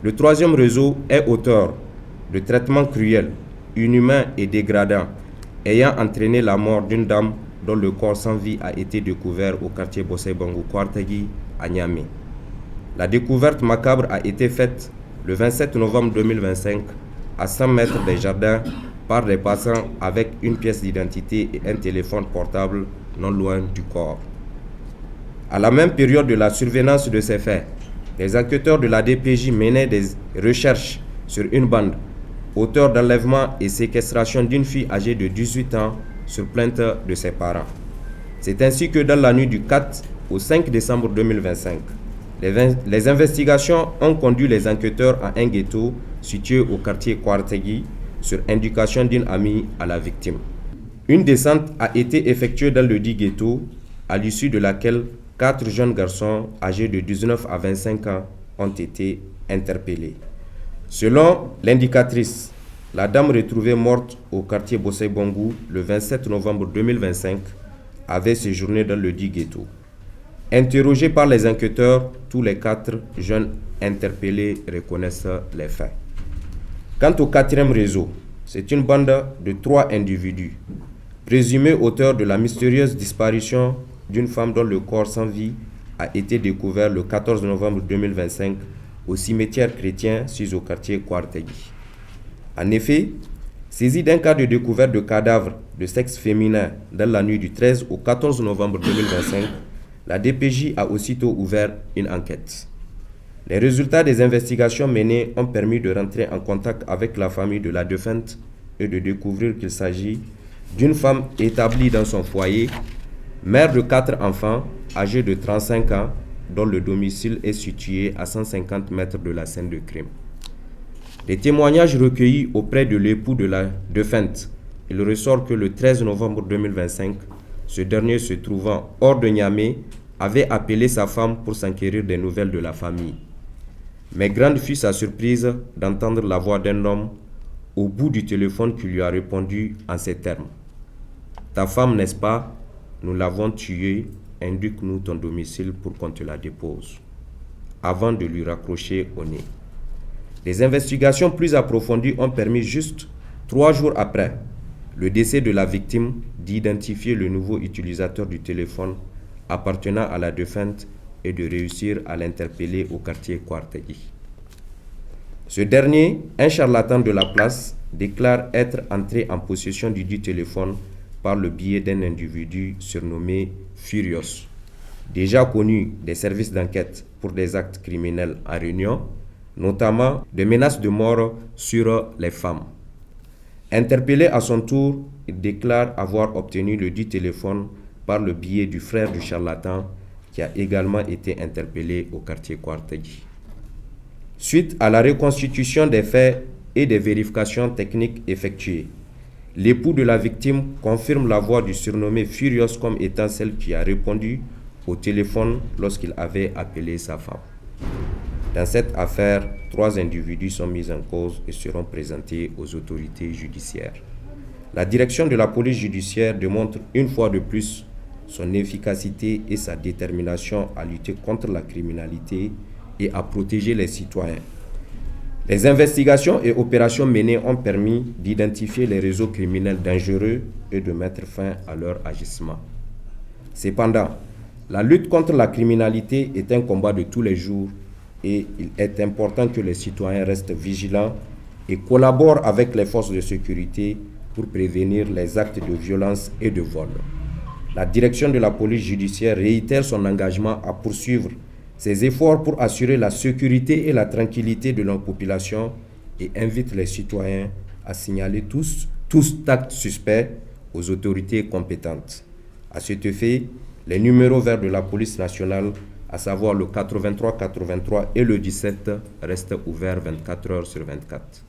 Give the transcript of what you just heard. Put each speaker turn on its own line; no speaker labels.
Le troisième réseau est auteur de traitements cruels, inhumains et dégradants, ayant entraîné la mort d'une dame dont le corps sans vie a été découvert au quartier Bossé Bangou Kwartagi à Niamey. La découverte macabre a été faite le 27 novembre 2025 à 100 mètres des jardins par des passants avec une pièce d'identité et un téléphone portable non loin du corps. À la même période de la survenance de ces faits, les enquêteurs de la DPJ menaient des recherches sur une bande, auteur d'enlèvement et séquestration d'une fille âgée de 18 ans sur plainte de ses parents. C'est ainsi que dans la nuit du 4 au 5 décembre 2025, les investigations ont conduit les enquêteurs à un ghetto situé au quartier Kwartagi sur indication d'une amie à la victime. Une descente a été effectuée dans le dit ghetto, à l'issue de laquelle 4 jeunes garçons âgés de 19 à 25 ans ont été interpellés. Selon l'indicatrice, la dame retrouvée morte au quartier Bossé Bangou le 27 novembre 2025 avait séjourné dans le dit ghetto. Interrogés par les enquêteurs, tous les 4 jeunes interpellés reconnaissent les faits. Quant au quatrième réseau, c'est une bande de 3 individus, présumés auteurs de la mystérieuse disparition d'une femme dont le corps sans vie a été découvert le 14 novembre 2025 au cimetière chrétien situé au quartier Kwartagi. En effet, saisi d'un cas de découverte de cadavres de sexe féminin dans la nuit du 13 au 14 novembre 2025, la DPJ a aussitôt ouvert une enquête. Les résultats des investigations menées ont permis de rentrer en contact avec la famille de la défunte et de découvrir qu'il s'agit d'une femme établie dans son foyer, mère de 4 enfants, âgée de 35 ans, dont le domicile est situé à 150 mètres de la scène de crime. Les témoignages recueillis auprès de l'époux de la défunte, il ressort que le 13 novembre 2025, ce dernier se trouvant hors de Niamey, avait appelé sa femme pour s'enquérir des nouvelles de la famille. Mais grande fut sa surprise d'entendre la voix d'un homme au bout du téléphone qui lui a répondu en ces termes. « Ta femme, n'est-ce pas? Nous l'avons tuée, indique-nous ton domicile pour qu'on te la dépose. » Avant de lui raccrocher au nez. Les investigations plus approfondies ont permis juste 3 jours après le décès de la victime d'identifier le nouveau utilisateur du téléphone appartenant à la défunte et de réussir à l'interpeller au quartier Kwartagi. Ce dernier, un charlatan de la place, déclare être entré en possession du dit téléphone par le biais d'un individu surnommé Furious, déjà connu des services d'enquête pour des actes criminels en Réunion, notamment des menaces de mort sur les femmes. Interpellé à son tour, il déclare avoir obtenu le dit téléphone par le biais du frère du charlatan qui a également été interpellé au quartier Kwartagi. Suite à la reconstitution des faits et des vérifications techniques effectuées, l'époux de la victime confirme la voix du surnommé Furious comme étant celle qui a répondu au téléphone lorsqu'il avait appelé sa femme. Dans cette affaire, 3 individus sont mis en cause et seront présentés aux autorités judiciaires. La direction de la police judiciaire démontre une fois de plus son efficacité et sa détermination à lutter contre la criminalité et à protéger les citoyens. Les investigations et opérations menées ont permis d'identifier les réseaux criminels dangereux et de mettre fin à leur agissement. Cependant, la lutte contre la criminalité est un combat de tous les jours et il est important que les citoyens restent vigilants et collaborent avec les forces de sécurité pour prévenir les actes de violence et de vol. La direction de la police judiciaire réitère son engagement à poursuivre ses efforts pour assurer la sécurité et la tranquillité de nos populations et invite les citoyens à signaler tous actes suspects aux autorités compétentes. À cet effet, les numéros verts de la police nationale, à savoir le 83 83 et le 17, restent ouverts 24 heures sur 24.